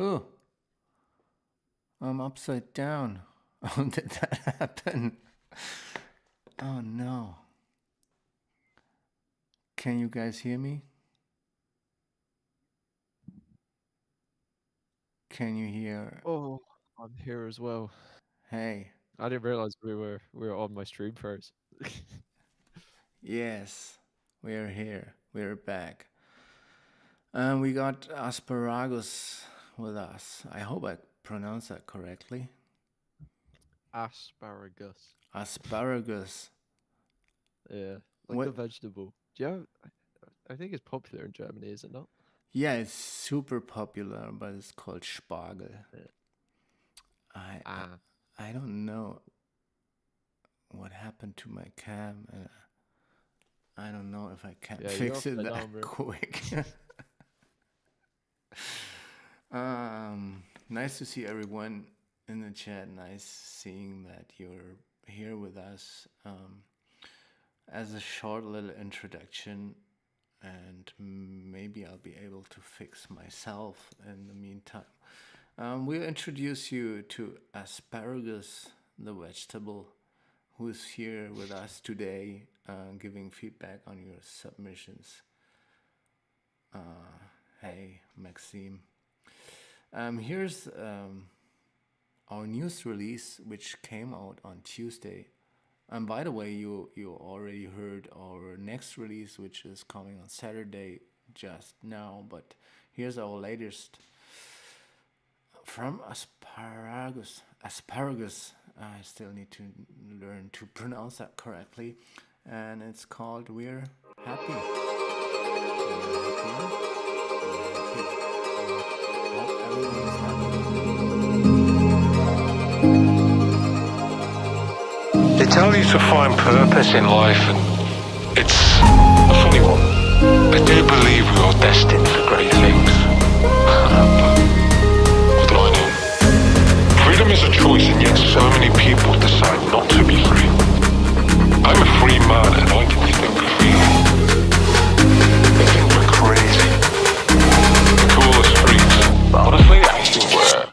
Oh, I'm upside down. Oh, did that happen? Oh no. Can you guys hear me? Can you hear? Oh, I'm here as well. Hey, I didn't realize we were on my stream first. yes, we're here. We're back. We got Asparagus with us. I hope I pronounced that correctly. Asparagus. Asparagus. Yeah, like the What? vegetable. Do you have? I think it's popular in Germany, is it not? Yeah, it's super popular, but it's called Spargel. Yeah. I I, Ah, I don't know what happened to my cam, and I don't know if I can yeah, you're fix it upside that down, bro. quick. Nice to see everyone in the chat. Nice seeing that you're here with us. As a short little introduction, and maybe I'll be able to fix myself in the meantime. We'll introduce you to Asparagus, the vegetable, who's here with us today, giving feedback on your submissions. Hey, Maxime. Here's our news release, which came out on Tuesday. And by the way, you already heard our next release, which is coming on Saturday just now. But here's our latest from Asparagus. Asparagus. I still need to learn to pronounce that correctly, and it's called "We're Happy." We're happy. Hope everyone is happy. They tell you to find purpose in life, and it's a funny one. I do believe we are destined for great things. What do I know? Freedom is a choice, and yet so many people decide not to be free. I'm a free man, and I can still be feeling. They think we're crazy. They call us freaks. But honestly, I think we're...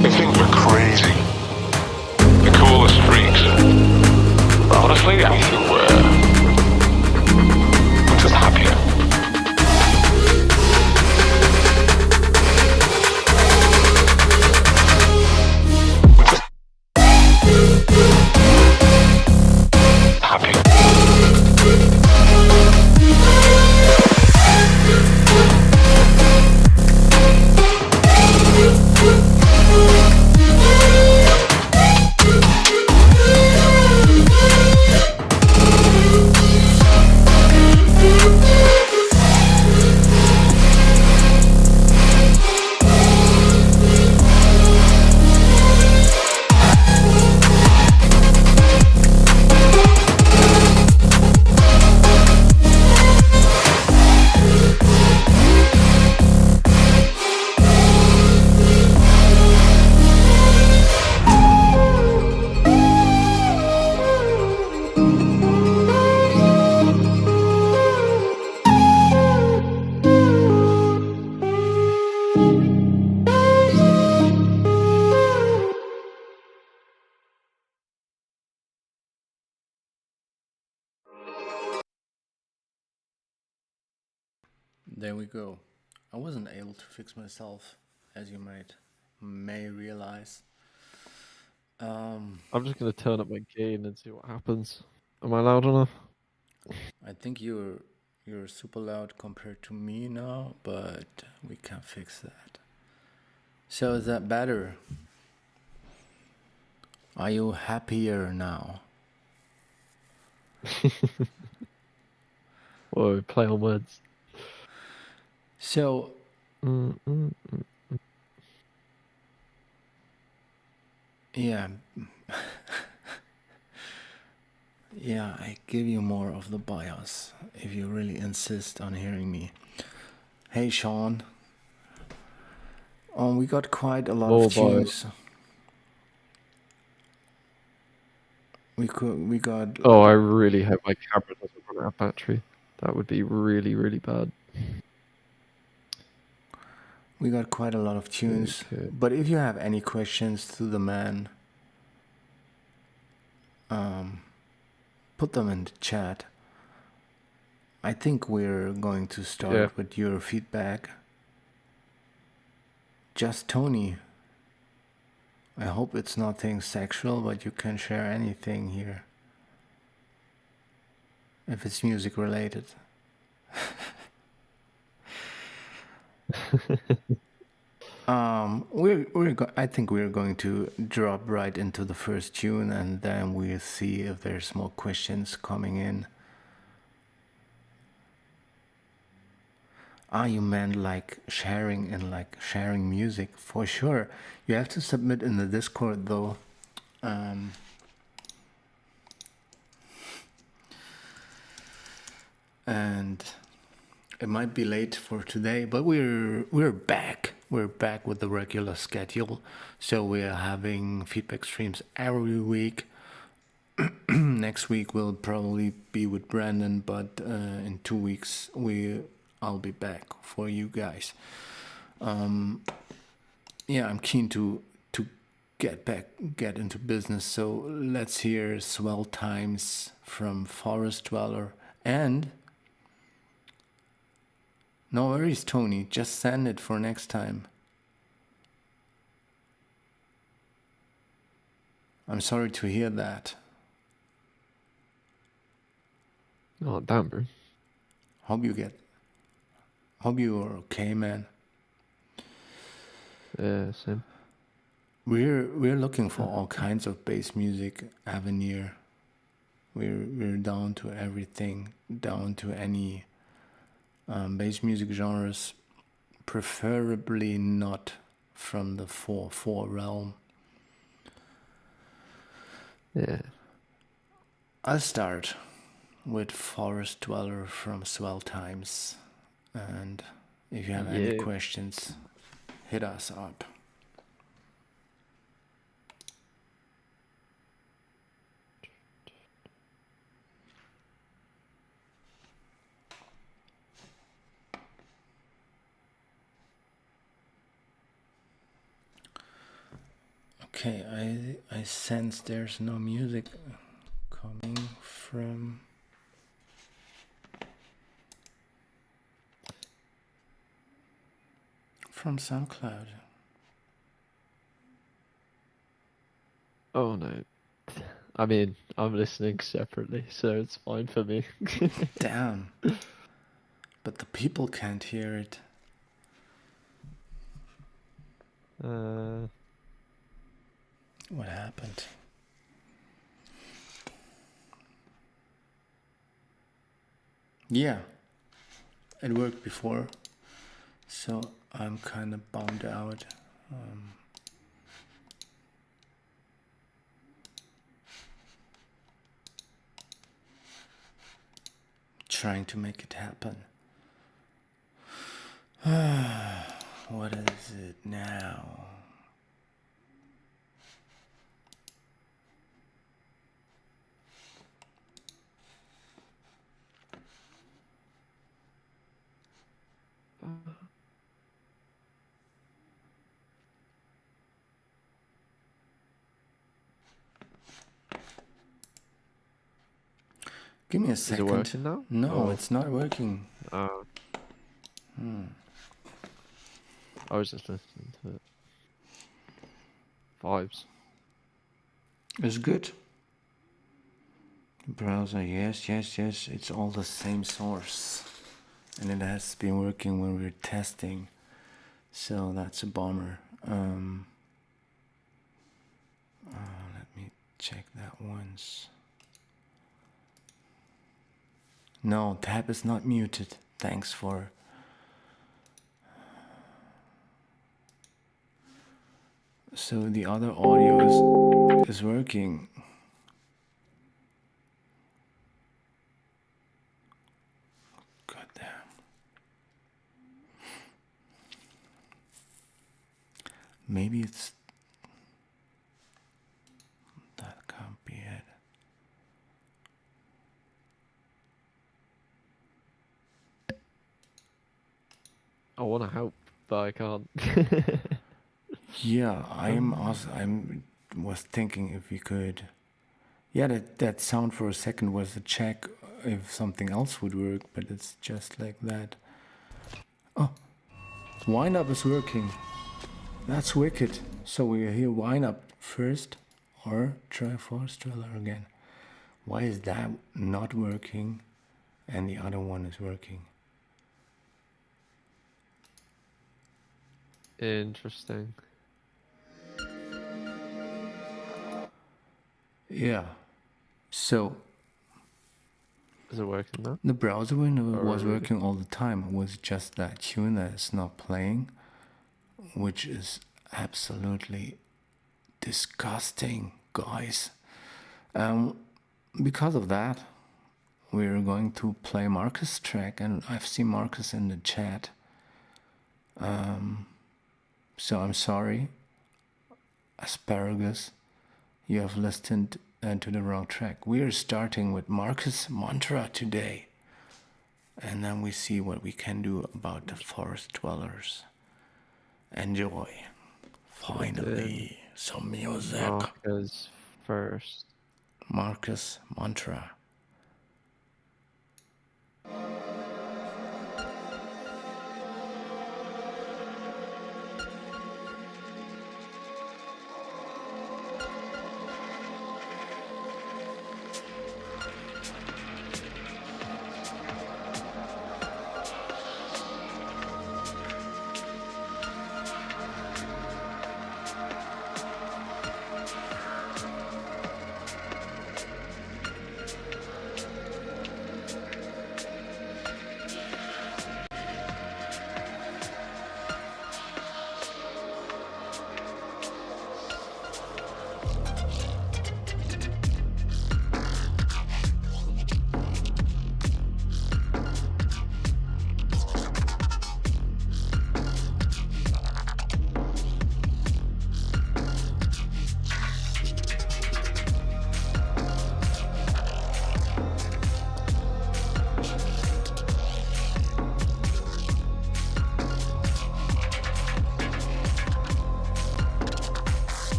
They think we're crazy. They call us freaks. But honestly, I think we're just happier. We're just happier. There we go. I wasn't able to fix myself, as you may realize. I'm just gonna turn up my gain and see what happens. Am I loud enough? I think you're super loud compared to me now, but we can fix that. So is that better? Are you happier now? Whoa, play on words. So, yeah, yeah, I give you more of the BIOS if you really insist on hearing me. Hey, Sean. We got quite a lot of tunes. We got. Oh, I really hope my camera doesn't run out of battery. That would be really, really bad. We got quite a lot of tunes. Okay. But if you have any questions to the man, put them in the chat. I think we're going to start with your feedback. Just Tony. I hope it's nothing sexual, but you can share anything here. If it's music related. I think we're going to drop right into the first tune, and then we'll see if there's more questions coming in. You meant like sharing and like sharing music? For sure. You have to submit in the Discord though. And it might be late for today, but we're back. We're back with the regular schedule. So we're having feedback streams every week. Next week will probably be with Brandon, but in 2 weeks I'll be back for you guys. Yeah, I'm keen to get into business. So let's hear Swell Times from Forest Dweller. And no worries, Tony, just send it for next time. I'm sorry to hear that. Oh, damn, bro. Hope you are okay, man. Yeah, same. We're looking for all kinds of bass music avenue. We're down to everything, down to any bass music genres, preferably not from the 4/4 realm. Yeah. I'll start with Forest Dweller from Swell Times, and if you have any questions, hit us up. Okay, I sense there's no music coming from SoundCloud. Oh no. I mean, I'm listening separately, so it's fine for me. Damn. But the people can't hear it. What happened? Yeah, it worked before, so I'm kind of bummed out. Trying to make it happen. What is it now? Give me a second. Is it working now? No, it's not working. I was just listening to it. Vibes. It's good. Browser, yes. It's all the same source. And it has been working when we're testing. So that's a bummer. Let me check that once. No, tab is not muted. Thanks for So the other audio is working. God damn. Maybe it's that can't be it. I want to help, but I can't. Yeah, I'm was thinking if we could. Yeah, that sound for a second was a check if something else would work, but it's just like that. Oh, wind up is working. That's wicked. So we hear wind up first, or try force trailer again. Why is that not working, and the other one is working? Interesting. Yeah. So Is it working now? the browser window was Or- working all the time. It was just that tune that is not playing, which is absolutely disgusting, guys. Because of that, we're going to play Marcus' track, and I've seen Marcus in the chat. So I'm sorry, Asparagus, you have listened to the wrong track. We're starting with Marcus' Mantra today, and then we see what we can do about the forest dwellers. Enjoy. Finally, some music. Marcus first. Marcus Mantra.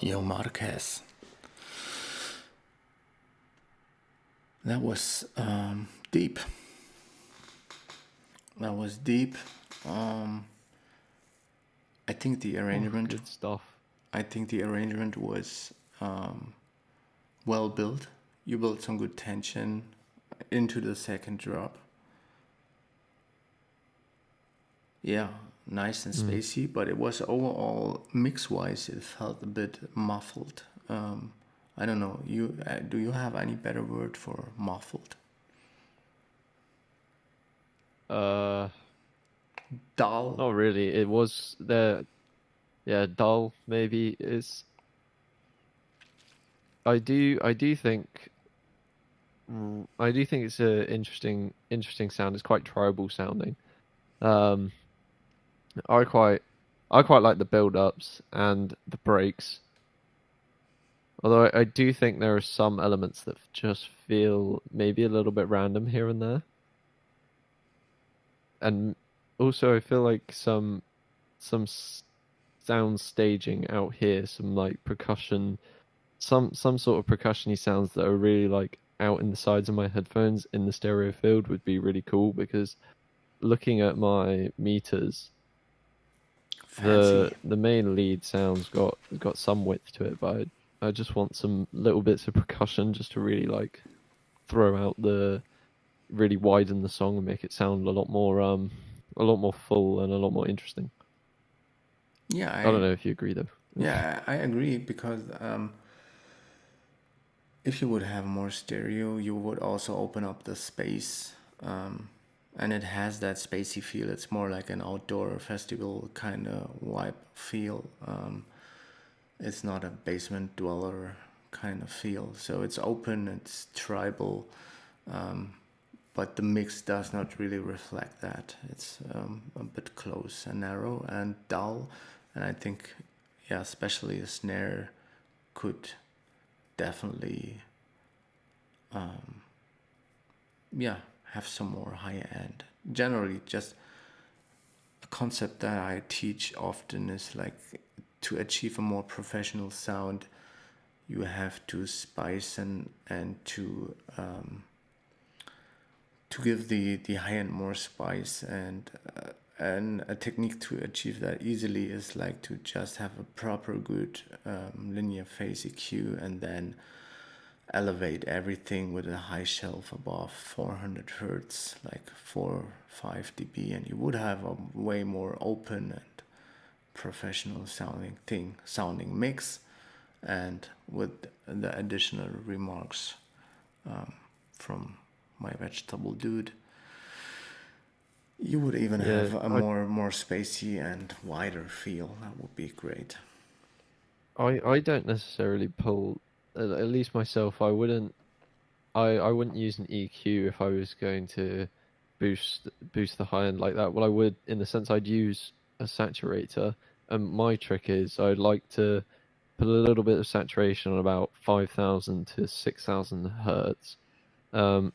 Yo, Marquez. That was deep. That was deep. I think the arrangement. Good stuff. I think the arrangement was well built. You built some good tension into the second drop. Yeah, nice and spacey, but it was overall mix-wise, it felt a bit muffled. I don't know. Do you have any better word for muffled? Dull. Not really. It was there. Yeah, dull maybe is. I do think it's a interesting sound. It's quite tribal sounding. Um, I quite like the build-ups and the breaks. Although I do think there are some elements that just feel maybe a little bit random here and there. And also I feel like some sound staging out here, some like percussion, some sort of percussion-y sounds that are really like out in the sides of my headphones in the stereo field would be really cool, because looking at my meters, Fancy. the main lead sound's got some width to it, but I just want some little bits of percussion just to really like throw out really widen the song and make it sound a lot more full and a lot more interesting. Yeah, I don't know if you agree though. Yeah, I agree, because if you would have more stereo, you would also open up the space, and it has that spacey feel. It's more like an outdoor festival kind of vibe feel. It's not a basement dweller kind of feel. So it's open, it's tribal, but the mix does not really reflect that. It's a bit close and narrow and dull, and I think, yeah, especially a snare could definitely, yeah, have some more higher end. Generally, just a concept that I teach often is like, to achieve a more professional sound, you have to spice and to give the high end more spice, and a technique to achieve that easily is like to just have a proper good linear phase EQ, and then elevate everything with a high shelf above 400 hertz, like 4-5 dB, and you would have a way more open and professional sounding mix, and with the additional remarks from my vegetable dude, you would even have a more spacey and wider feel. That would be great. I don't necessarily pull, at least myself, I wouldn't use an EQ if I was going to boost the high end like that. Well, I would, in the sense I'd use a saturator, and my trick is I'd like to put a little bit of saturation on about 5,000 to 6,000 hertz, on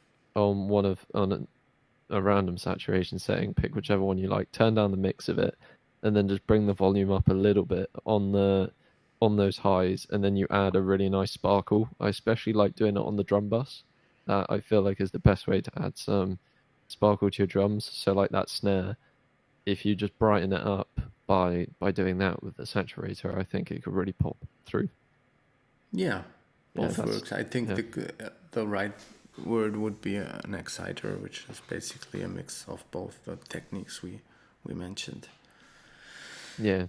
a random saturation setting. Pick whichever one you like, turn down the mix of it, and then just bring the volume up a little bit on those highs, and then you add a really nice sparkle. I especially like doing it on the drum bus. I feel like is the best way to add some sparkle to your drums. So like that snare, if you just brighten it up by doing that with the saturator, I think it could really pop through. Yeah, both that's- works. I think yeah. the right word would be an exciter, which is basically a mix of both the techniques we mentioned. Yeah.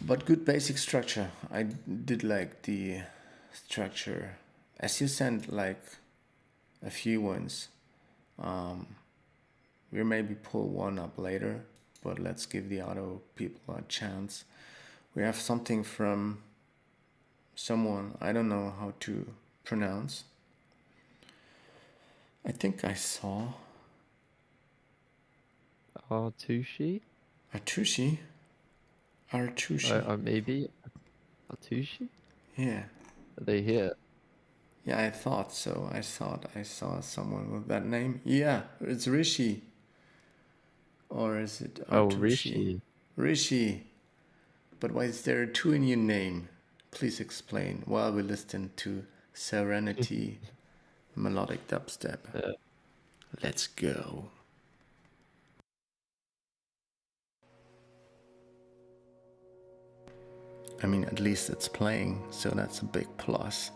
But good basic structure. I did like the structure. As you sent like a few ones, we'll maybe pull one up later, but let's give the auto people a chance. We have something from someone I don't know how to pronounce. I think I saw Artushi? Artushi. Maybe Artushi? Yeah. Are they here? Yeah, I thought so. I thought I saw someone with that name. Yeah, it's Rishi. Or is it Artushi? Oh, Rishi. Rishi. But why is there a 2 in your name? Please explain while we listen to Serenity melodic dubstep. Let's go. I mean, at least it's playing, so that's a big plus.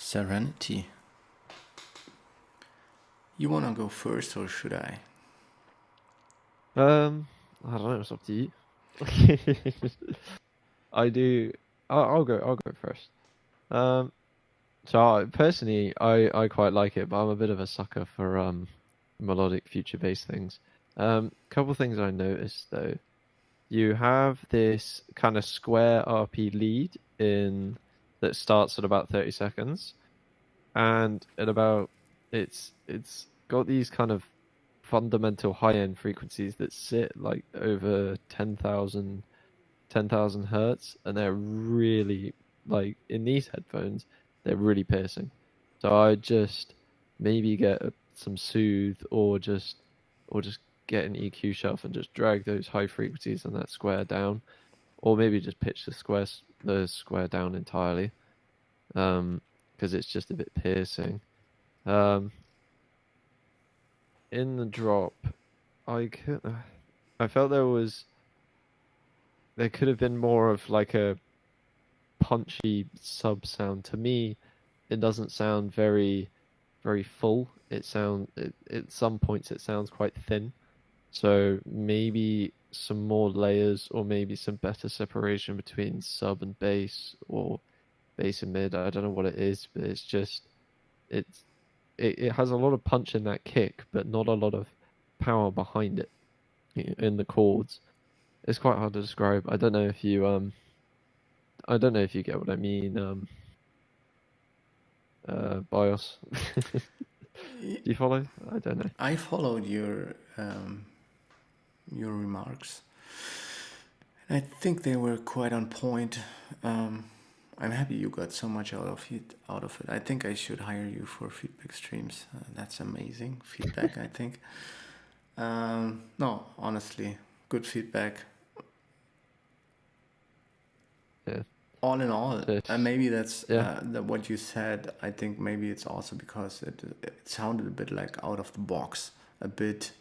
Serenity. You wanna go first or should I? I don't know. It's up to you. I do. I'll go. I'll go first. Personally, I quite like it, but I'm a bit of a sucker for melodic future-based things. Couple things I noticed though. You have this kind of square RP lead in that starts at about 30 seconds, and at about it's got these kind of fundamental high-end frequencies that sit like over 10,000 hertz, and they're really, like, in these headphones, they're really piercing. So I just maybe get some soothe, or just get an EQ shelf and just drag those high frequencies on that square down, or maybe just pitch the square down entirely, because it's just a bit piercing. In the drop, I felt there could have been more of like a punchy sub sound. To me, it doesn't sound very full. At some points it sounds quite thin. So maybe some more layers, or maybe some better separation between sub and bass, or bass and mid. I don't know what it is, but it's just it has a lot of punch in that kick, but not a lot of power behind it in the chords. It's quite hard to describe. I don't know if you get what I mean. BIOS. Do you follow? I don't know. I followed your remarks, and I think they were quite on point. I'm happy you got so much out of it. I think I should hire you for feedback streams. That's amazing feedback. I think. No, honestly, good feedback. Yeah. All in all, and maybe that's Yeah. what you said. I think maybe it's also because it sounded a bit like out of the box, a bit,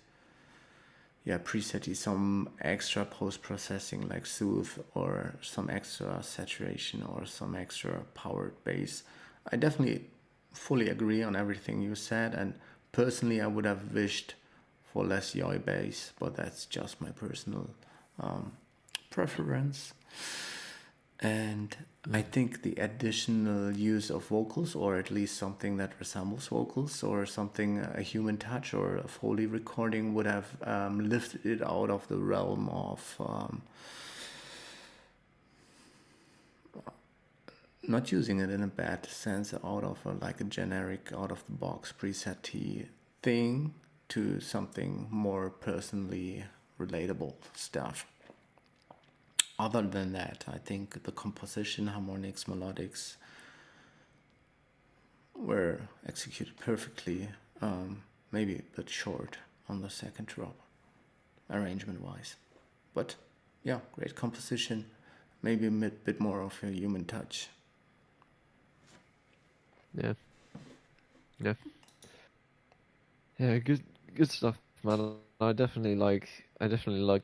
preset-y, some extra post-processing like soothe, or some extra saturation, or some extra powered bass. I definitely fully agree on everything you said, and personally I would have wished for less yaoi bass, but that's just my personal preference. And I think the additional use of vocals, or at least something that resembles vocals, or something, a human touch or a Foley recording, would have lifted it out of the realm of not using it in a bad sense, out of like a generic, out of the box preset-y thing, to something more personally relatable stuff. Other than that, I think the composition, harmonics, melodics were executed perfectly. Maybe a bit short on the second drop, arrangement-wise. But yeah, great composition. Maybe a bit more of a human touch. Yeah. Good stuff, man. I definitely like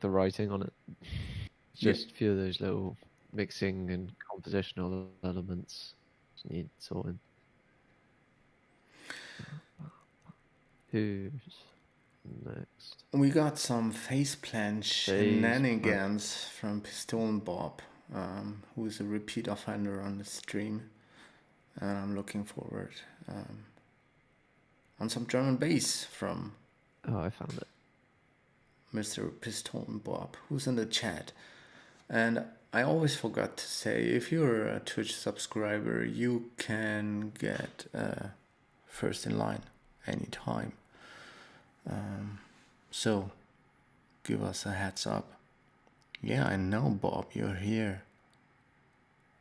the writing on it. Just a few of those little mixing and compositional elements just need sorting. Who's next? We got some faceplant shenanigans from Pistol Bob, who's a repeat offender on the stream, and I'm looking forward on some German bass from I found it. Mr. Pistol Bob, who's in the chat. And I always forgot to say, if you're a Twitch subscriber, you can get first in line anytime. So give us a heads up. Yeah, I know, Bob, you're here.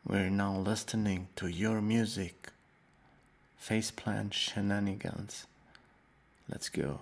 We're now listening to your music. Faceplant shenanigans. Let's go.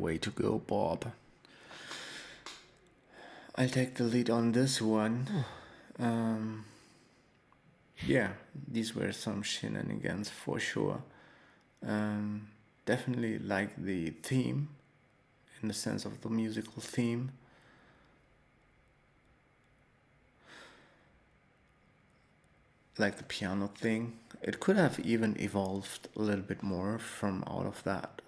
way to go, Bob. I'll take the lead on this one. Yeah, these were some shenanigans for sure. Definitely like the theme, in the sense of the musical theme. Like the piano thing. It could have even evolved a little bit more from out of that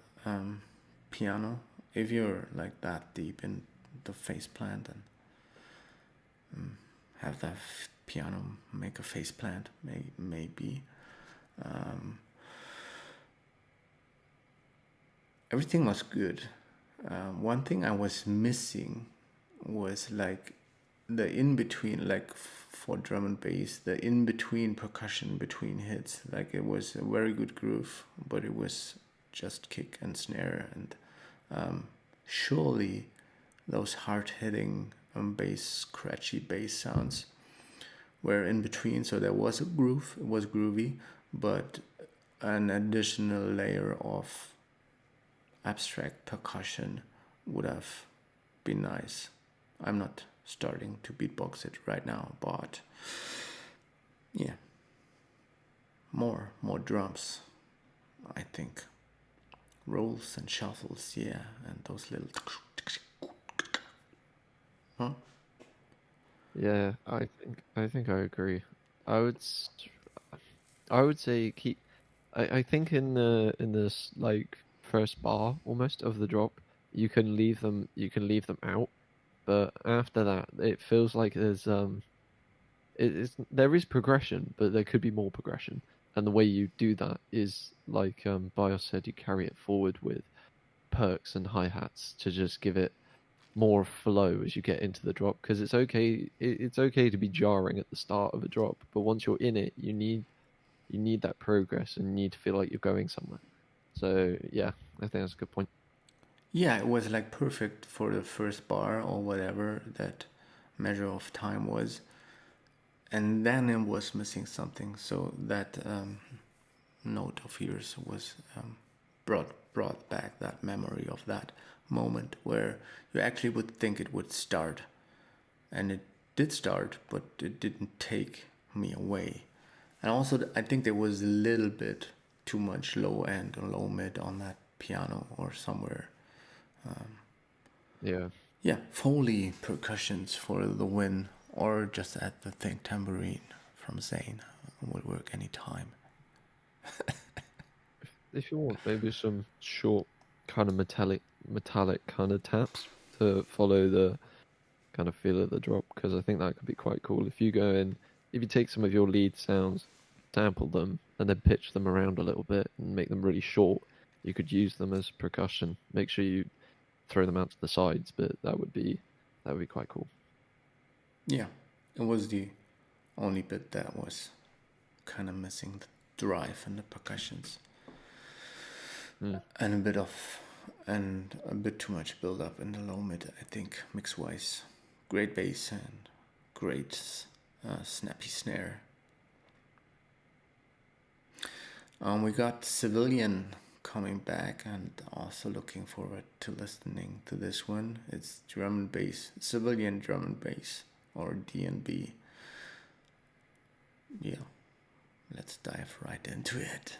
piano. If you're like that deep in the faceplant and have that piano make a faceplant, maybe. Everything was good. One thing I was missing was like the in-between, like for drum and bass, the in-between percussion between hits. Like it was a very good groove, but it was just kick and snare, and surely those hard-hitting bass, scratchy bass sounds were in between. So there was a groove, it was groovy, but an additional layer of abstract percussion would have been nice. I'm not starting to beatbox it right now, but yeah, more drums, I think. Rolls and shuffles, yeah, and those little huh? Yeah, I think I agree. I would say keep. I think in this like first bar almost of the drop, you can leave them out, but after that it feels like there is progression, but there could be more progression, and the way you do that is like Bios said, you carry it forward with perks and hi-hats to just give it more flow as you get into the drop, because it's okay to be jarring at the start of a drop, but once you're in it, you need that progress and you need to feel like you're going somewhere. So yeah, I think that's a good point. Yeah, it was like perfect for the first bar or whatever that measure of time was, and then it was missing something, so that note of yours was brought back that memory of that moment where you actually would think it would start, and it did start, but it didn't take me away. And also I think there was a little bit too much low end or low mid on that piano or somewhere. Yeah, Foley percussions for the win, or just at the thing tambourine from Zane would work anytime. If you want, maybe some short kind of metallic kind of taps to follow the kind of feel of the drop, because I think that could be quite cool. If you take some of your lead sounds, sample them, and then pitch them around a little bit and make them really short, you could use them as percussion. Make sure you throw them out to the sides, but that would be quite cool. Yeah, it was the only bit that was kind of missing, the drive and the percussions. And a bit too much build up in the low mid, I think, mix wise. Great bass and great snappy snare. We got Civilian coming back, and also looking forward to listening to this one. It's drum and bass, Civilian drum and bass, or D&B. Yeah, let's dive right into it.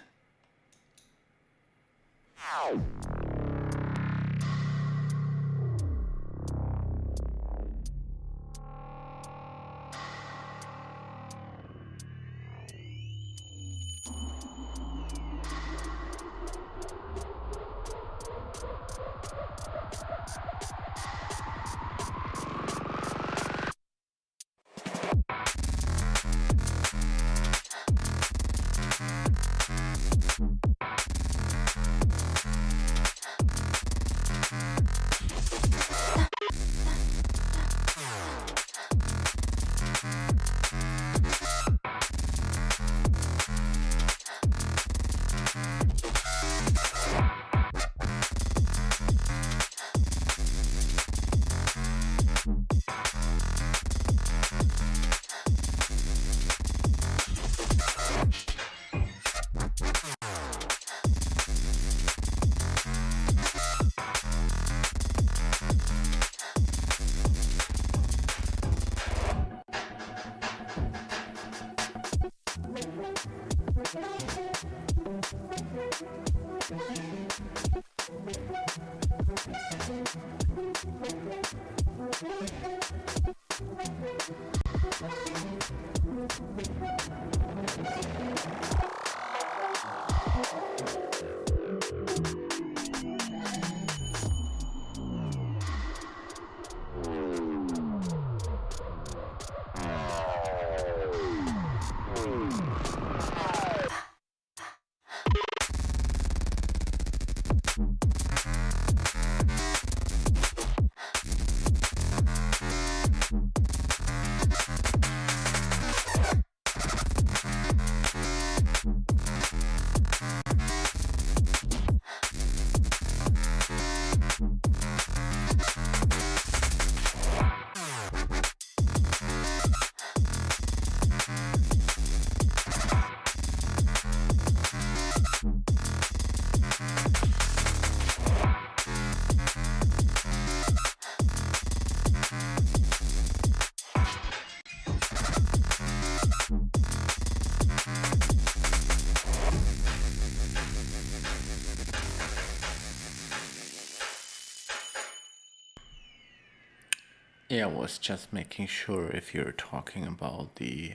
Yeah, I was just making sure if you're talking about the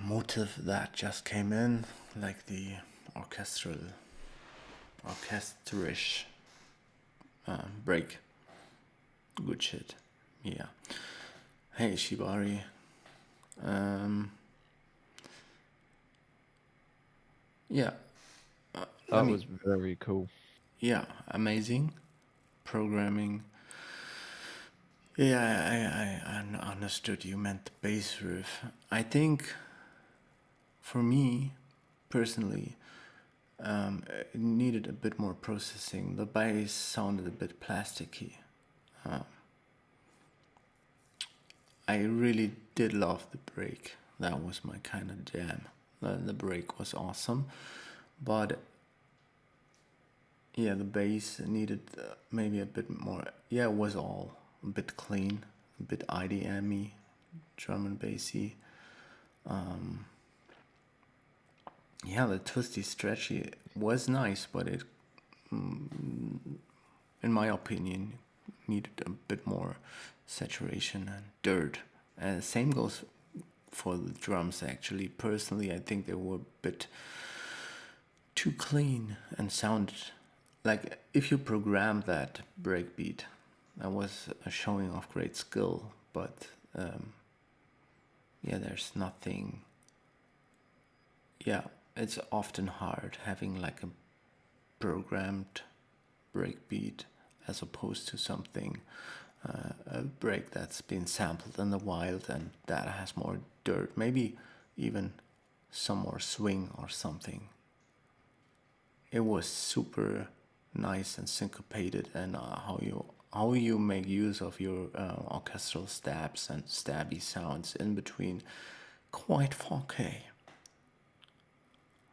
motive that just came in, like the orchestrish break. Good shit. Yeah. Hey, Shibari. Yeah. That was very cool. Yeah, amazing programming. Yeah, I understood you meant the bass riff. I think, for me, personally, it needed a bit more processing. The bass sounded a bit plasticky. I really did love the break. That was my kind of jam. The break was awesome, but yeah, the bass needed maybe a bit more. Yeah, it was all a bit clean, a bit IDM-y, drum and bassy. Yeah, the twisty, stretchy was nice, but it, in my opinion, needed a bit more saturation and dirt. And same goes for the drums, actually. Personally, I think they were a bit too clean and sounded like if you program that breakbeat, that was a showing of great skill, but yeah, there's nothing. Yeah, it's often hard having like a programmed breakbeat as opposed to something, a break that's been sampled in the wild and that has more dirt, maybe even some more swing or something. It was super nice and syncopated, and how you make use of your orchestral stabs and stabby sounds in between, quite 4K.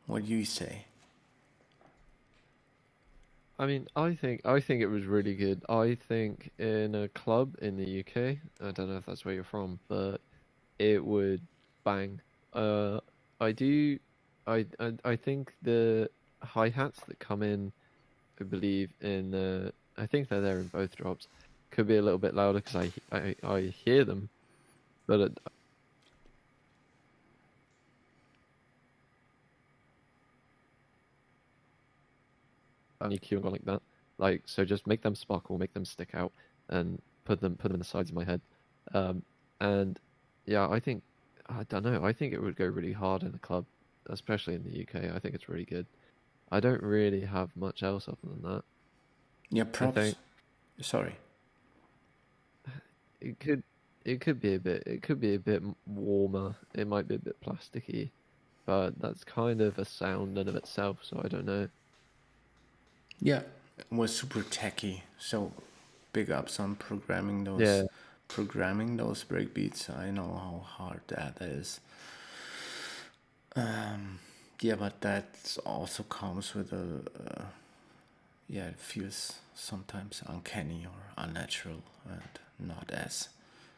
What do you say? I mean, I think it was really good. I think in a club in the UK, I don't know if that's where you're from, but it would bang. I do, I think the hi-hats that come in, I believe in I think they're there in both drops, could be a little bit louder because I hear them, but EQ and go like that. Like, so just make them sparkle, make them stick out, and put them in the sides of my head. And yeah, I don't know. I think it would go really hard in the club, especially in the UK. I think it's really good. I don't really have much else other than that. Yeah, I props. think Sorry. it could be a bit warmer. It might be a bit plasticky, but that's kind of a sound in of itself. So I don't know. Yeah, it was super techy. So big ups on Yeah, programming those breakbeats. I know how hard that is. Yeah, but that also comes with a yeah, it feels sometimes uncanny or unnatural and not as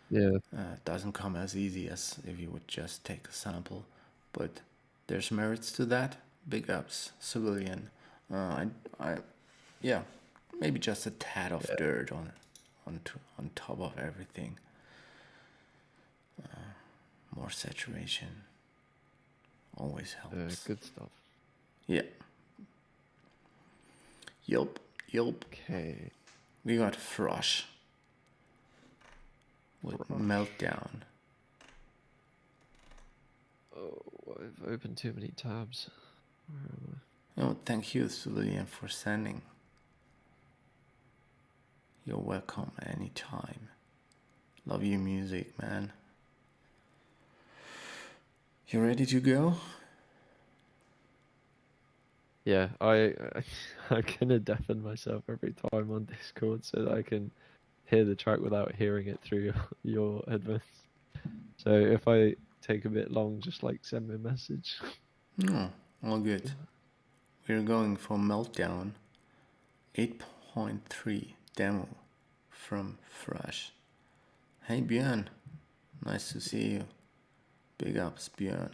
yeah, doesn't come as easy as if you would just take a sample. But there's merits to that. Big ups, civilian. I yeah, maybe just a tad of dirt on top of everything. More saturation always helps. good stuff. Yeah. Yup. Yup. Okay. We got Frosh with Meltdown. Oh, I've opened too many tabs. Where am Oh, thank you, Civilian, for sending. You're welcome anytime. Love your music, man. You ready to go? Yeah, I'm gonna deafen myself every time on Discord so that I can hear the track without hearing it through your headphones. So if I take a bit long, just like send me a message. No, all good. We're going for Meltdown 8.3 demo from Fresh. Hey Björn, nice to see you. Big ups, Björn.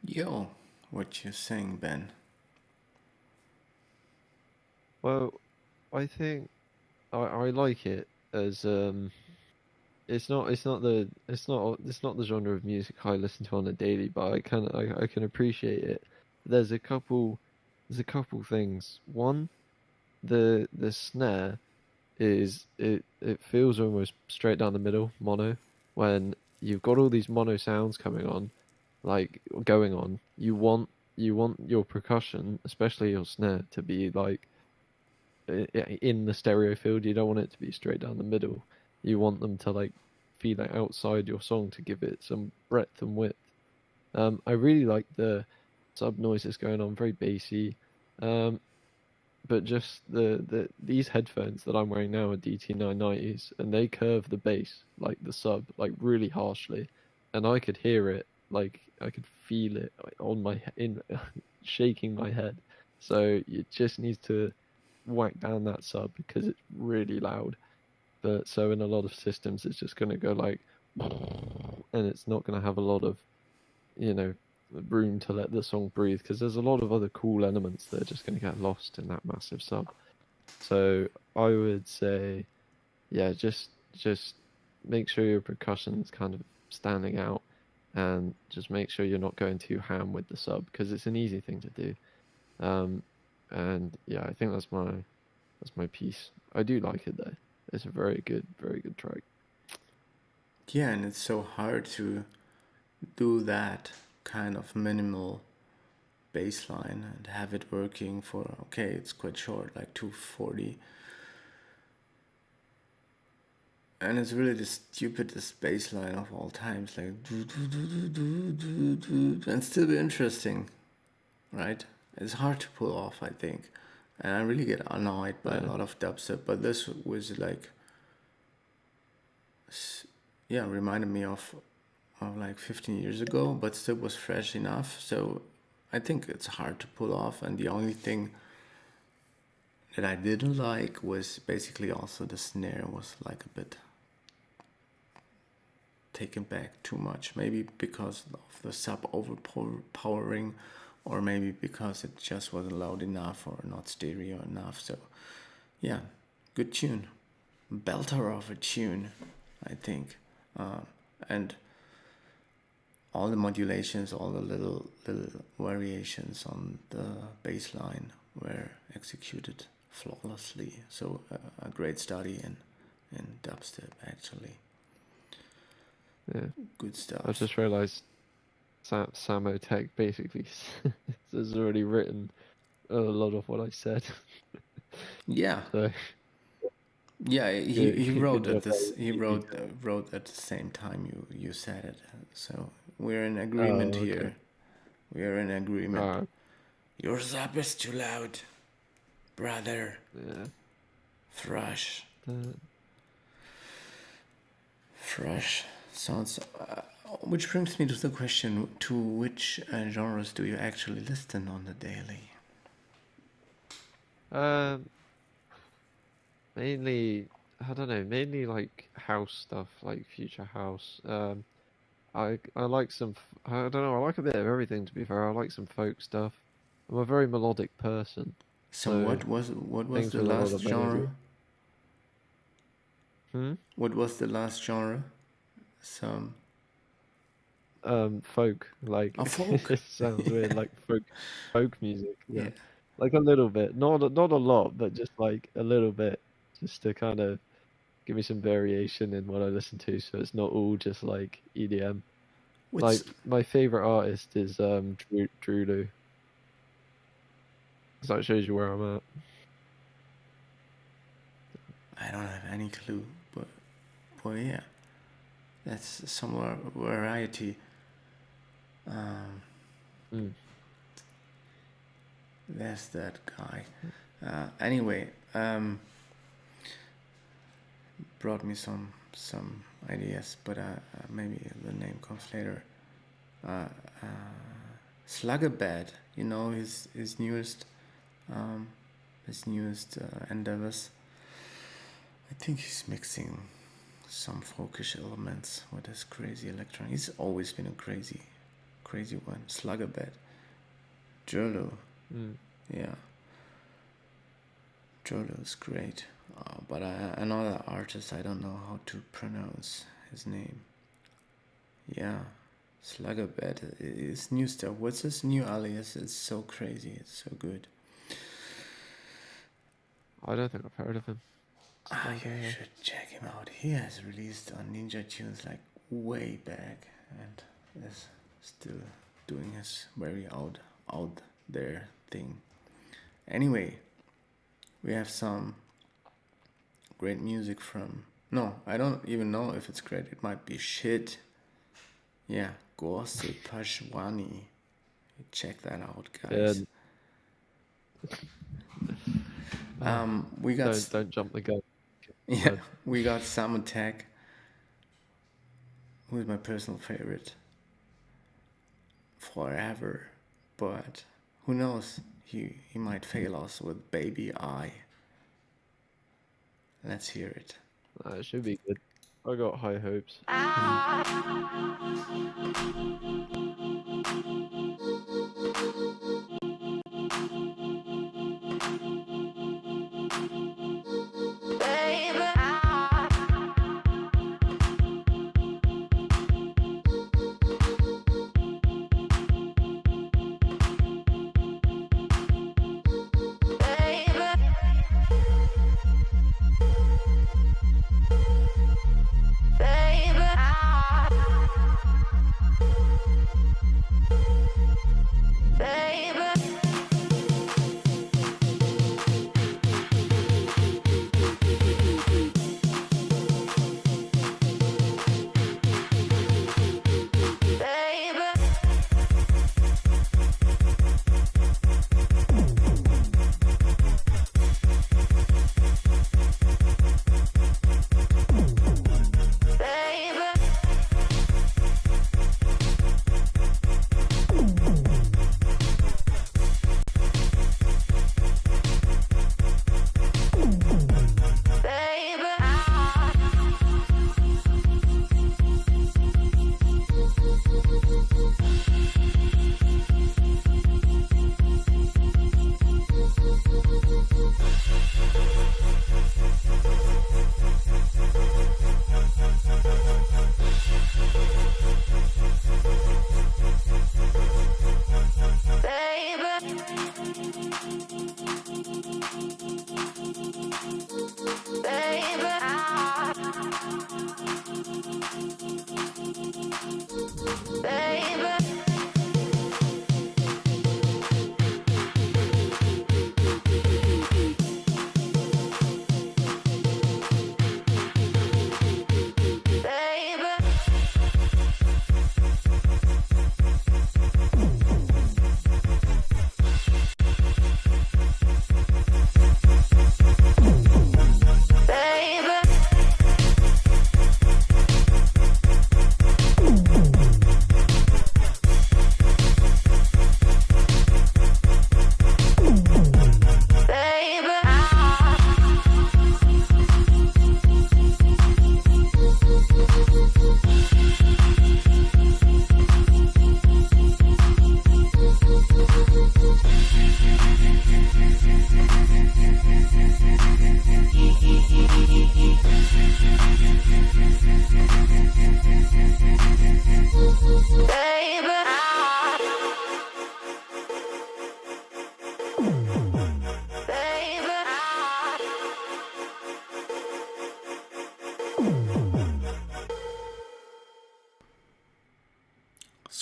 Yo, what you saying, Ben? Well, I think I like it as it's not the genre of music I listen to on a daily, but I can appreciate it. There's a couple things. One, the snare it feels almost straight down the middle mono when you've got all these mono sounds coming on, like going on. You want your percussion, especially your snare, to be like in the stereo field. You don't want it to be straight down the middle. You want them to like feel like outside your song to give it some breadth and width. I really like the sub noises going on, very bassy. But just these headphones that I'm wearing now are DT990s, and they curve the bass like the sub like really harshly, and I could hear it, like I could feel it on my in shaking my head. So it just needs to whack down that sub because it's really loud. But so in a lot of systems, it's just going to go like, and it's not going to have a lot of, room to let the song breathe because there's a lot of other cool elements that are just going to get lost in that massive sub. So I would say, yeah, just make sure your percussion's kind of standing out, and just make sure you're not going too ham with the sub because it's an easy thing to do. And yeah, I think that's my piece. I do like it though. It's a very good track. Yeah, and it's so hard to do that kind of minimal bass line and have it working for, okay, it's quite short, like 240. And it's really the stupidest bass line of all times, like and still be interesting, right? It's hard to pull off, I think. And I really get annoyed by a lot of dubstep, but this was like, yeah, reminded me of like 15 years ago, but still was fresh enough. So I think it's hard to pull off. And the only thing that I didn't like was basically also the snare was like a bit taken back too much. Maybe because of the sub overpowering, or maybe because it just wasn't loud enough or not stereo enough. So yeah, good tune, belter of a tune, I think, and all the modulations, all the little variations on the bass line were executed flawlessly. So a great study in dubstep, actually. Yeah. Good stuff. I just realised Samotech basically has already written a lot of what I said. Yeah. So Yeah, he wrote good at job, this. that He was wrote at the same time you said it. So we're in agreement okay. here. We are in agreement. Uh, Your zap is too loud, brother. yeah. Thrush. Uh, Thrush sounds. Which brings me to the question: to which genres do you actually listen on the daily? Mainly, I don't know, mainly like house stuff, like future house. I like some, I don't know, I like a bit of everything, to be fair. I like some folk stuff. I'm a very melodic person. So So what was things the with a lot last of genre? energy. What was the last genre? Some Folk, like folk. it sounds weird, like folk music. Yeah. Yeah. Like a little bit, not a lot, but just like a little bit, just to kind of give me some variation in what I listen to, so it's not all just like EDM. Like my favorite artist is Drew. So that shows you where I'm at. I don't have any clue, but yeah, that's some variety. There's that guy. Anyway, brought me some ideas, but maybe the name comes later. Slugabed, you know, his newest endeavors. I think he's mixing some folkish elements with his crazy electronic. He's always been a crazy one. Slugabed. Jolo. Yeah. Jolo is great. But another artist, I don't know how to pronounce his name. Yeah. Slugabed. It's new stuff. What's his new alias? It's so crazy. It's so good. I don't think I've heard of him. You should check him out. He has released on Ninja Tunes like way back and is still doing his very out there thing. Anyway, we have some great music from... No, I don't even know if it's great. It might be shit. Yeah, Gorse Pashwani. Check that out, guys. We got... Don't jump the gun. Yeah, we got Sam Attack, who is my personal favorite forever, but who knows, he might fail us with Baby I. Let's hear it. It should be good. I got high hopes. Baby,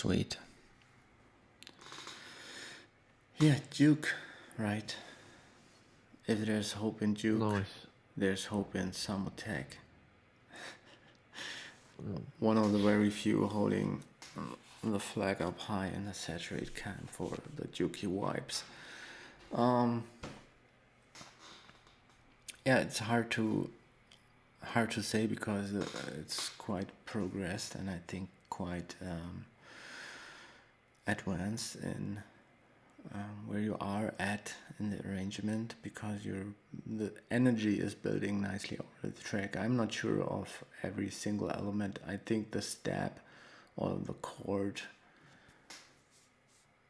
Sweet. Yeah, Duke, right? If there's hope in Duke, Nice. there's hope in Samotech. Mm. One of the very few holding the flag up high in the SATURATE camp for the Dukey wipes. Yeah, it's hard to say because it's quite progressed and I think quite advanced in where you are at in the arrangement, because the energy is building nicely over the track. I'm not sure of every single element. I think the stab or the chord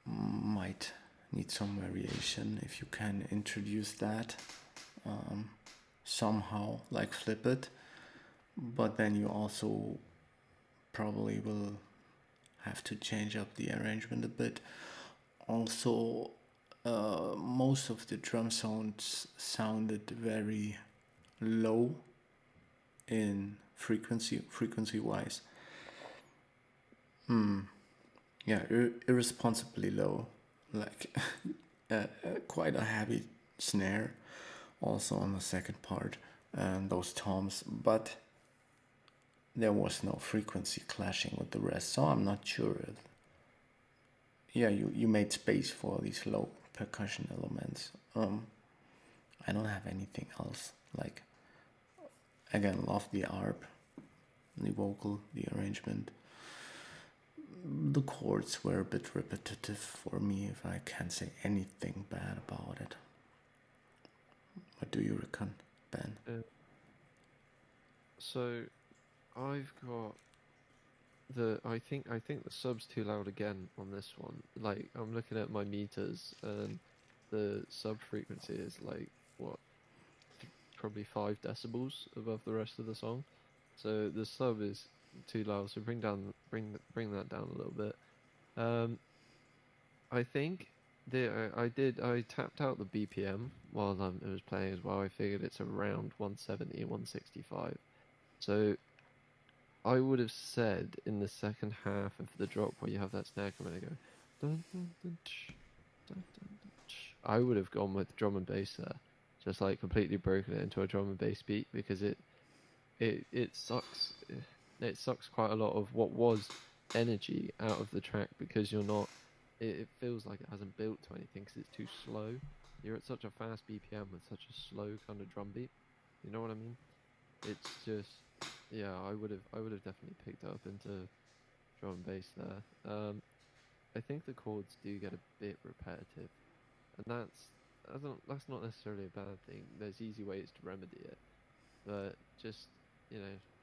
might need some variation if you can introduce that somehow, like flip it, but then you also probably will have to change up the arrangement a bit. Also, most of the drum sounds sounded very low in frequency wise. Yeah, irresponsibly low, like quite a heavy snare also on the second part, and those toms, but there was no frequency clashing with the rest, so I'm not sure. Yeah, you made space for these low percussion elements. I don't have anything else. Like, again, love the arp, the vocal, the arrangement. The chords were a bit repetitive for me, if I can't say anything bad about it. What do you reckon, Ben? So I've got I think the sub's too loud again on this one. Like, I'm looking at my meters and the sub frequency is like what, probably 5 decibels above the rest of the song. So the sub is too loud. So bring that down a little bit. I think I tapped out the BPM while it was playing as well. I figured it's around 170, 165. So I would have said in the second half of the drop where you have that snare coming and go dun, dun, dun, tsh, dun, dun, dun, tsh, I would have gone with drum and bass there, just like completely broken it into a drum and bass beat, because it sucks. It sucks quite a lot of what was energy out of the track, because you're not. It feels like it hasn't built to anything because it's too slow. You're at such a fast BPM with such a slow kind of drum beat. You know what I mean? It's just, yeah. I would have definitely picked up into drum and bass there. I think the chords do get a bit repetitive, and that's not necessarily a bad thing. There's easy ways to remedy it, but just,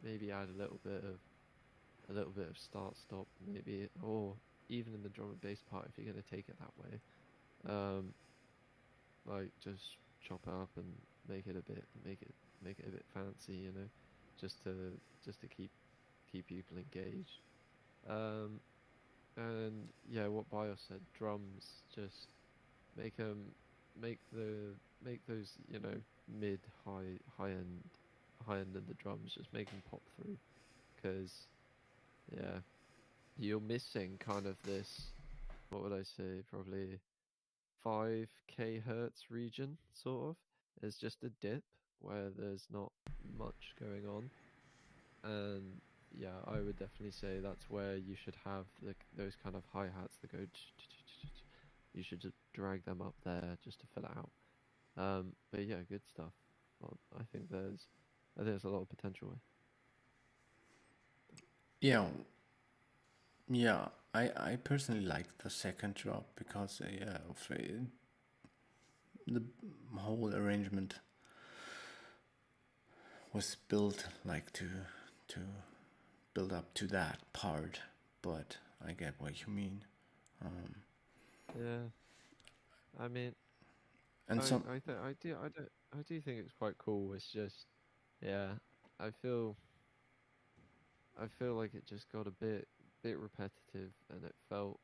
maybe add a little bit of start stop, maybe, or even in the drum and bass part, if you're going to take it that way, like just chop it up and make it a bit fancy, just to keep people engaged. And yeah, what Bios said, drums, just make those, mid high end of the drums, just make them pop through, because yeah, you're missing kind of this, what would I say, probably 5k hertz region, sort of. There's just a dip where there's not much going on, and yeah, I would definitely say that's where you should have those kind of hi-hats that go you should just drag them up there just to fill it out. But yeah, good stuff. Well, I think there's a lot of potential here. Yeah, I personally like the second drop because the whole arrangement was built like to build up to that part, but I get what you mean. Yeah, I mean, And some I do think it's quite cool. It's just, yeah, I feel like it just got a bit repetitive, and it felt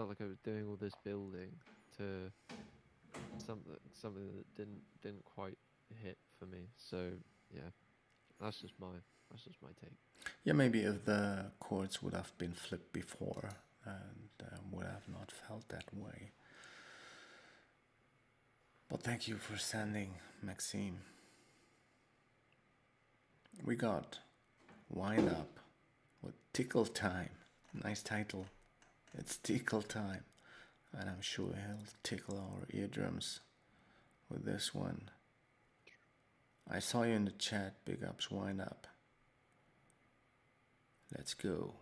like I was doing all this building to something that didn't quite hit for me. So yeah, that's just my take. yeah, maybe if the chords would have been flipped before, and would have not felt that way. But thank you for sending, Maxime. We got Wind Up with Tickle Time. Nice title. It's Tickle Time. And I'm sure he'll tickle our eardrums with this one. I saw you in the chat. Big ups, Wind Up. Let's go.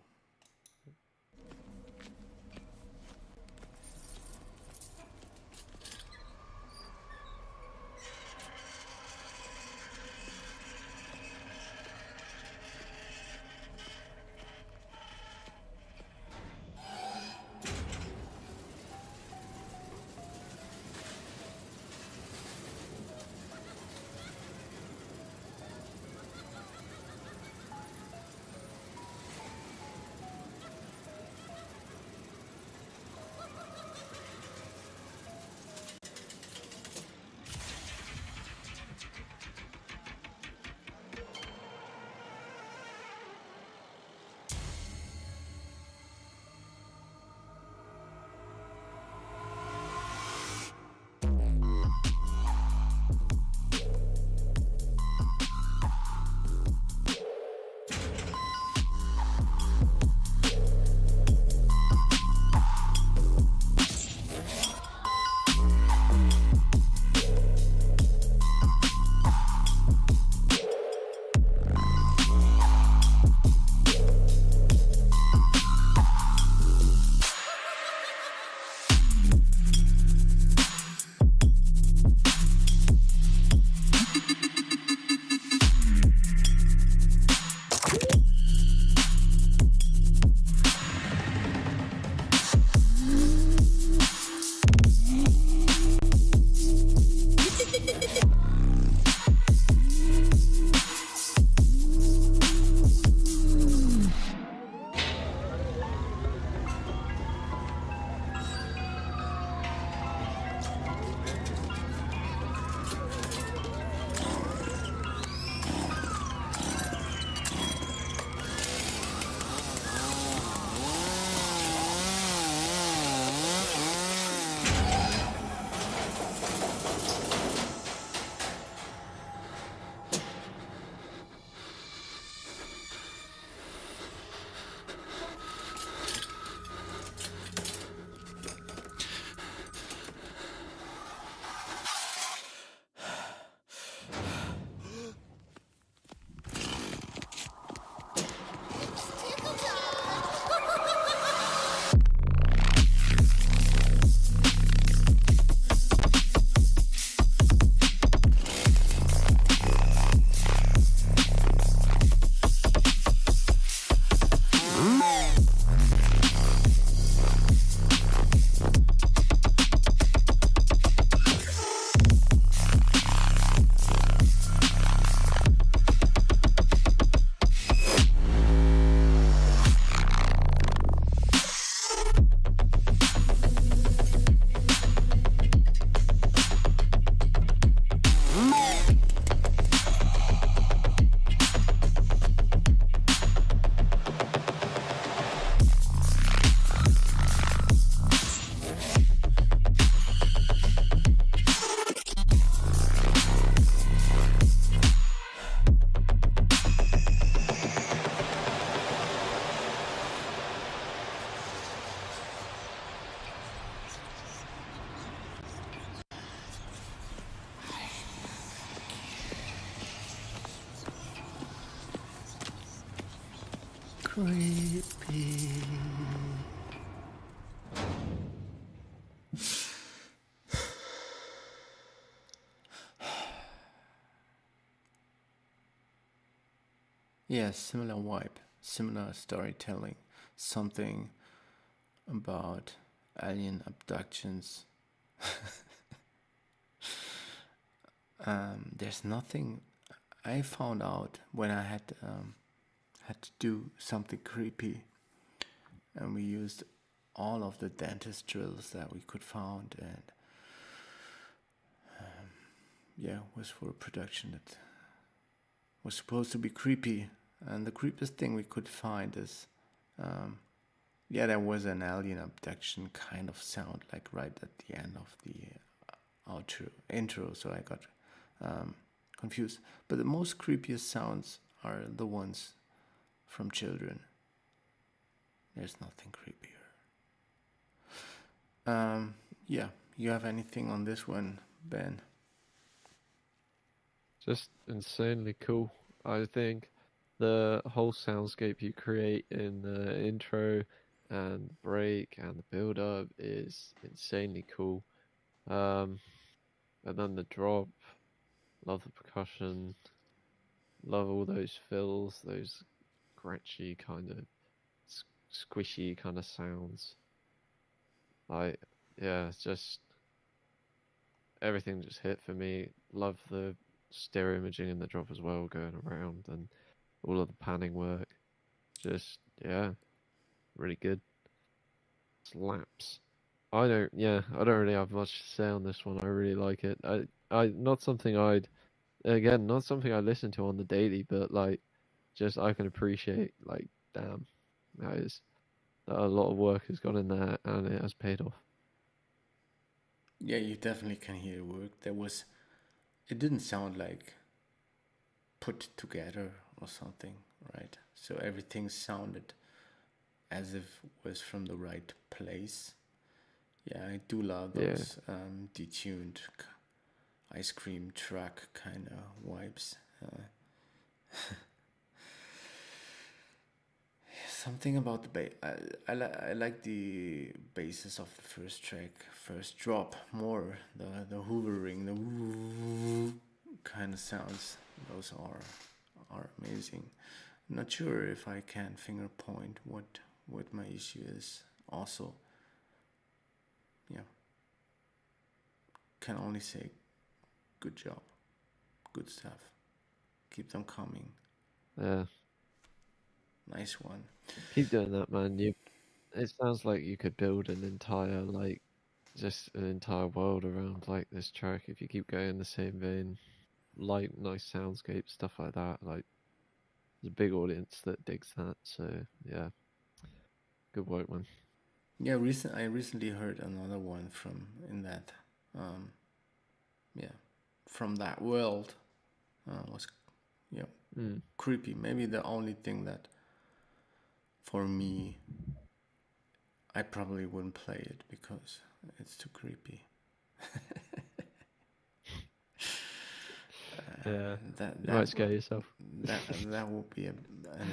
Creepy. Yeah, similar vibe, similar storytelling, something about alien abductions. There's nothing I found out when I had to do something creepy, and we used all of the dentist drills that we could find, and yeah, it was for a production that was supposed to be creepy. And the creepiest thing we could find is Yeah, there was an alien abduction kind of sound, like right at the end of the intro, so I got confused. But the most creepiest sounds are the ones from children. There's nothing creepier. Yeah, you have anything on this one, Ben? Just insanely cool. I think the whole soundscape you create in the intro and the break and the build up is insanely cool. And then the drop, love the percussion, love all those fills, those scratchy kind of squishy kind of sounds. Yeah, it's just everything just hit for me. Love the stereo imaging in the drop as well, going around, and all of the panning work. Just yeah, really good. Slaps. I don't really have much to say on this one. I really like it. Not something I'd not something I listen to on the daily, but like just I can appreciate like damn, that is that a lot of work has gone in there and it has paid off. Yeah, you definitely can hear work. It didn't sound like put together or something, right? So everything sounded as if it was from the right place. Yeah, I do love those detuned ice cream truck kind of vibes. Something about the bass. I like the basis of the first track, first drop more. The hoovering, the woo kind of sounds. Those are amazing. I'm not sure if I can finger point what my issue is. Also, yeah, can only say good job, good stuff. Keep them coming. Yeah. Nice one. Keep doing that, man. It sounds like you could build an entire just an entire world around like this track if you keep going in the same vein. Like nice soundscape, stuff like that. Like there's a big audience that digs that. So yeah, good work, man. Yeah, I recently heard another one from from that world. Was creepy. Maybe the only thing that for me, I probably wouldn't play it because it's too creepy. Yeah, that you might scare yourself. That would be an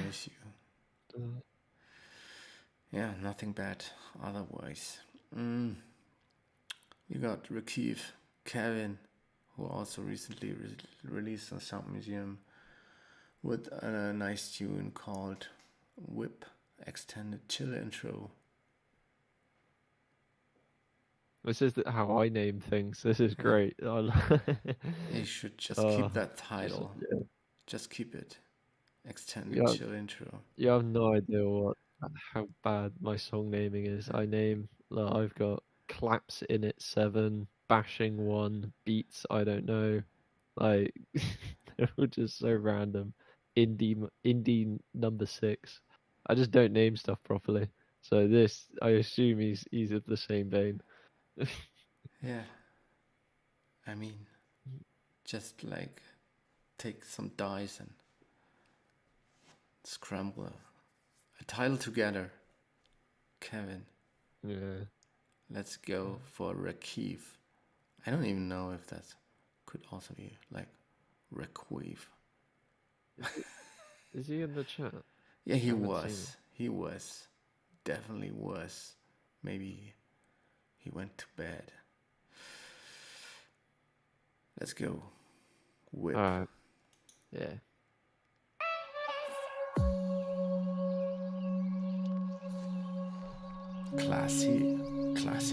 issue. Yeah, nothing bad otherwise. You got Rakiv, Kevin, who also recently released on Sound Museum with a nice tune called Whip Extended Chill Intro. This is how I name things. This is great. You should just keep that title. Just keep it. Extended Chill Intro. You have no idea how bad my song naming is. I've got claps in it 7, bashing 1, beats I don't know. Like they're all just so random. Indie number 6. I just don't name stuff properly. So this, I assume he's of the same vein. Yeah. I mean, just like take some dice and scramble a title together. Kevin. Yeah. Let's go for Rakiv. I don't even know if that could also be like Rakiv. Is he in the chat? Yeah, he was. He was. Definitely was. Maybe he went to bed. Let's go. Whip. Yeah. Classy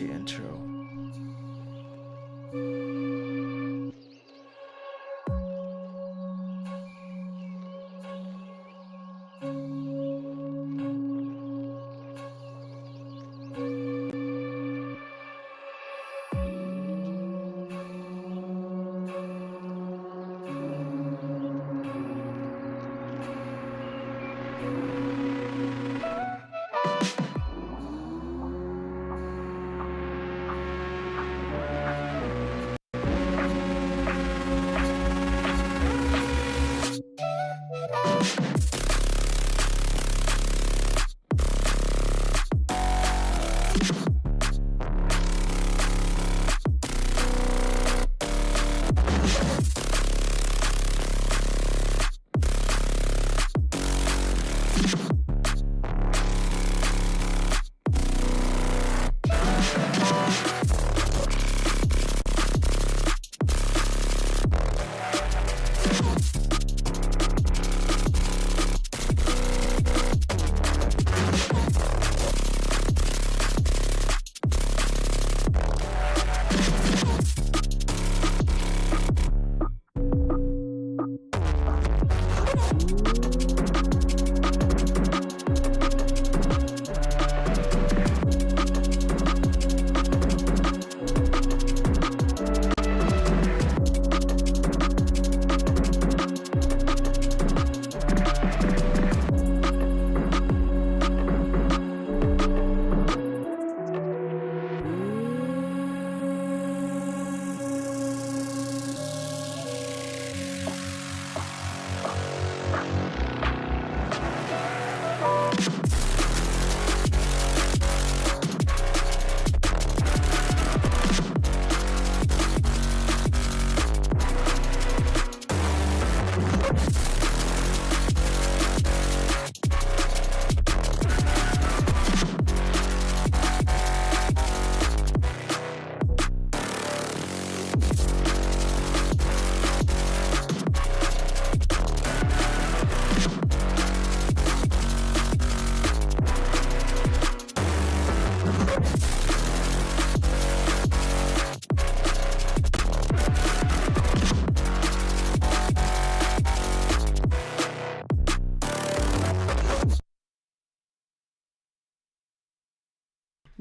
intro.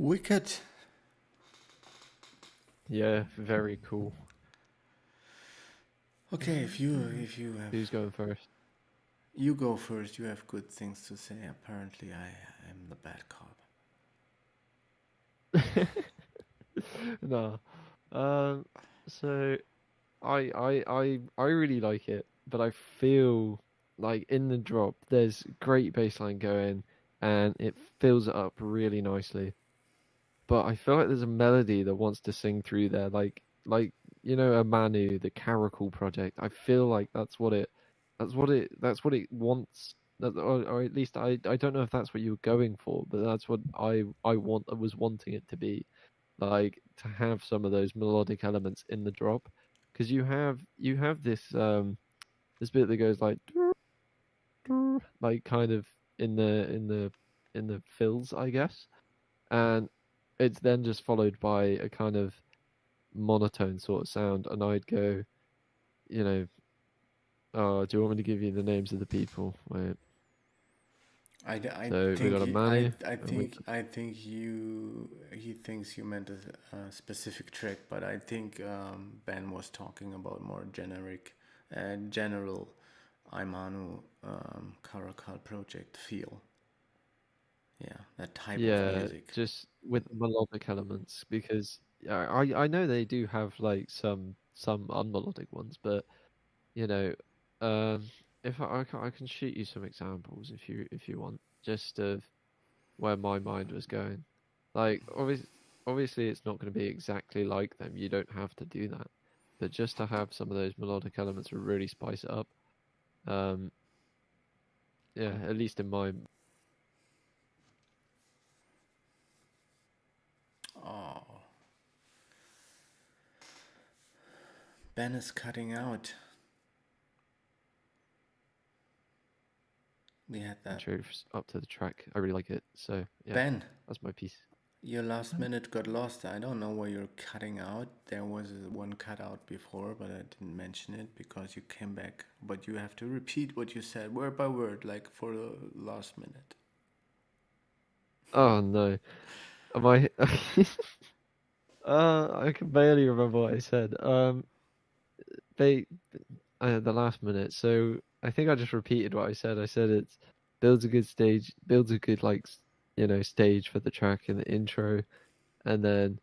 Wicked. Yeah, very cool. Okay, if you have Who's going first? you go first. You have good things to say. Apparently, I am the bad cop. No. So I really like it, but I feel like in the drop there's great bass line going and it fills it up really nicely. But I feel like there's a melody that wants to sing through there, like a Manu, the Caracal project. I feel like that's what it wants. Or at least I don't know if that's what you were going for, but that's what I was wanting it to be, like to have some of those melodic elements in the drop, because you have this bit that goes like kind of in the fills, I guess, and it's then just followed by a kind of monotone sort of sound, and I'd go, you know, oh, do you want me to give you the names of the people? Wait. So we got a Manu. I think he thinks you meant a specific track, but I think Ben was talking about more general Imanu Caracal project feel. Yeah, that type of Yeah, music. just with melodic elements, because I know they do have like some unmelodic ones, but you know, um, if I can shoot you some examples if you want, just of where my mind was going. Like obviously it's not going to be exactly like them. You don't have to do that, but just to have some of those melodic elements will really spice it up. Um, yeah, at least in my Oh, Ben is cutting out. We had that. intro up to the track. I really like it. So yeah, Ben, that's my piece. your last minute got lost. I don't know why you're cutting out. There was one cut out before, but I didn't mention it because you came back. But you have to repeat what you said word by word, like for the last minute. Oh no, am I? I can barely remember what I said. They the last minute. So I think I just repeated what I said. I said it builds a good stage, builds a good stage for the track in the intro, and then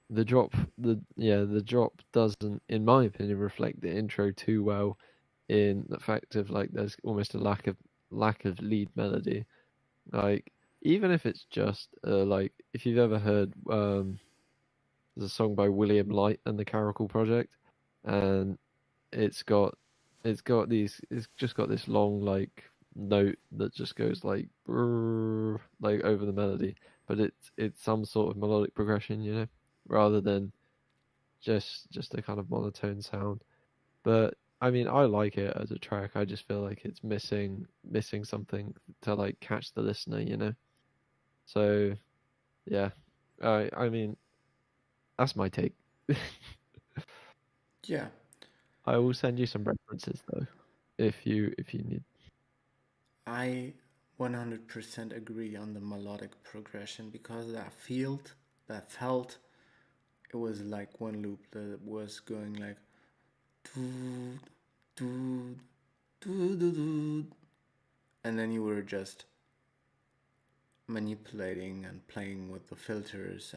the drop. The drop doesn't, in my opinion, reflect the intro too well, in the fact of like there's almost a lack of lead melody. Like even if it's just like if you've ever heard there's a song by William Light and the Caracal Project, and it's got it's just got this long like note that just goes like brrr, like over the melody, but it's some sort of melodic progression, rather than just a kind of monotone sound. But I mean, I like it as a track. I just feel like it's missing something to like catch the listener. So yeah, I mean, that's my take. Yeah. I will send you some references though, if you need. I 100% agree on the melodic progression because that felt, it was like one loop that was going like doo, doo, doo, doo, doo, and then you were just manipulating and playing with the filters.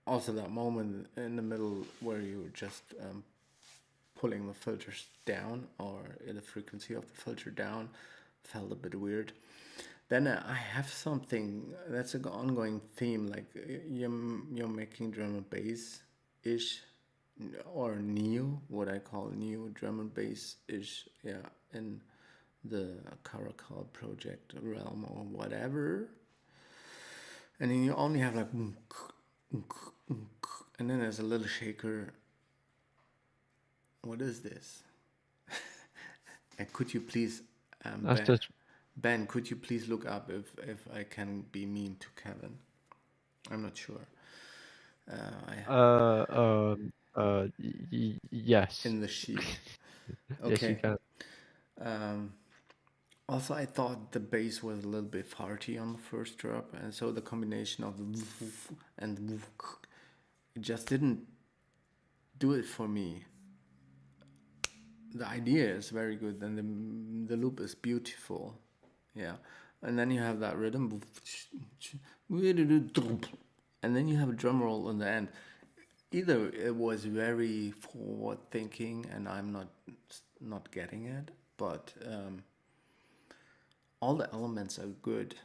Also, that moment in the middle where you were just pulling the filters down, or the frequency of the filter down, felt a bit weird. Then I have something that's an ongoing theme, like you're making drum and bass ish, or neo, what I call neo drum and bass ish, yeah, in the Caracal project realm or whatever. And then you only have like, and then there's a little shaker. What is this? And could you please, That's just Ben, could you please look up if I can be mean to Kevin? I'm not sure. yes. In the sheet. Yes, you Okay. can. Also, I thought the bass was a little bit farty on the first drop, and so the combination of the woof and the woof, it just didn't do it for me. The idea is very good, and the loop is beautiful, yeah. And then you have that rhythm, and then you have a drum roll in the end. Either it was very forward thinking, and I'm not getting it, but all the elements are good,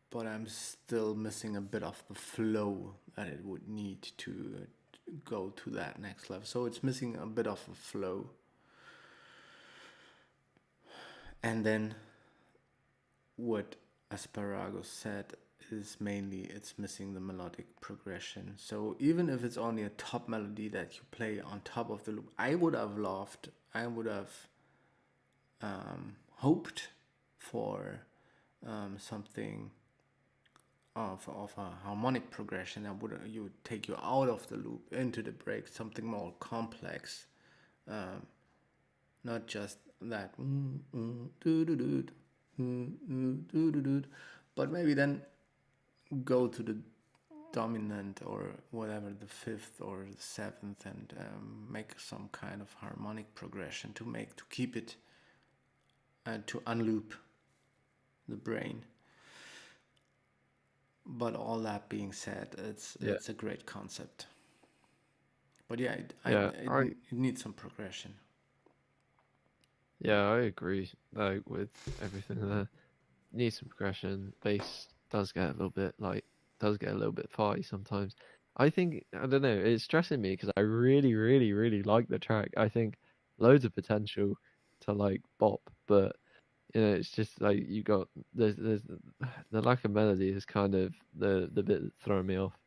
but I'm still missing a bit of the flow that it would need to go to that next level. So it's missing a bit of a flow. And then what Asparagus said is mainly it's missing the melodic progression. So even if it's only a top melody that you play on top of the loop, I would have hoped for something of a harmonic progression that would take you out of the loop into the break, something more complex, not just that but maybe then go to the dominant or whatever, the fifth or the seventh, and make some kind of harmonic progression to keep it to unloop the brain. But all that being said, it's a great concept. But yeah, it needs some progression. Yeah, I agree. Like with everything there, needs some progression. Bass does get a little bit farty sometimes. I think, I don't know, it's stressing me because I really, really, really like the track. I think loads of potential to like bop, but it's just like you got there's the lack of melody is kind of the bit that's throwing me off.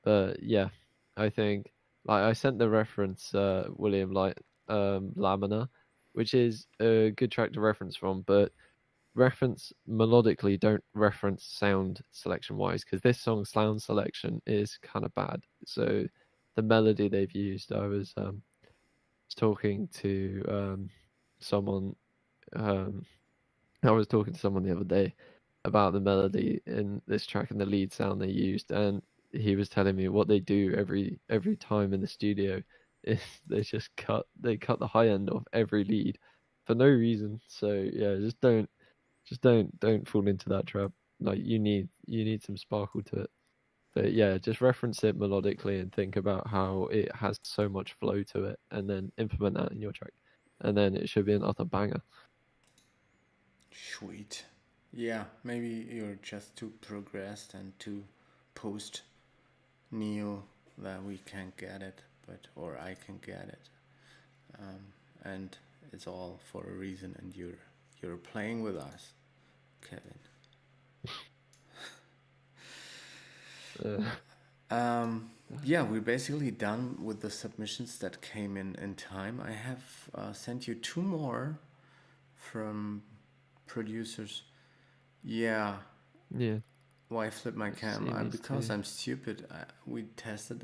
But yeah, I think like I sent the reference William like Lamina, which is a good track to reference from, but reference melodically, don't reference sound selection wise, because this song's sound selection is kind of bad. So the melody they've used, I was talking to someone I was talking to someone the other day about the melody in this track and the lead sound they used, and he was telling me what they do every time in the studio is they cut the high end of every lead for no reason. So yeah, don't fall into that trap. Like you need some sparkle to it. But yeah, just reference it melodically and think about how it has so much flow to it, and then implement that in your track, and then it should be an utter banger. Sweet. Yeah, maybe you're just too progressed and too post neo that we can't get it, or I can get it, and it's all for a reason. And you're playing with us, Kevin. Yeah, we're basically done with the submissions that came in time. I have sent you 2 more from producers. Yeah. Yeah. Why flip my cam? Because I'm stupid. We tested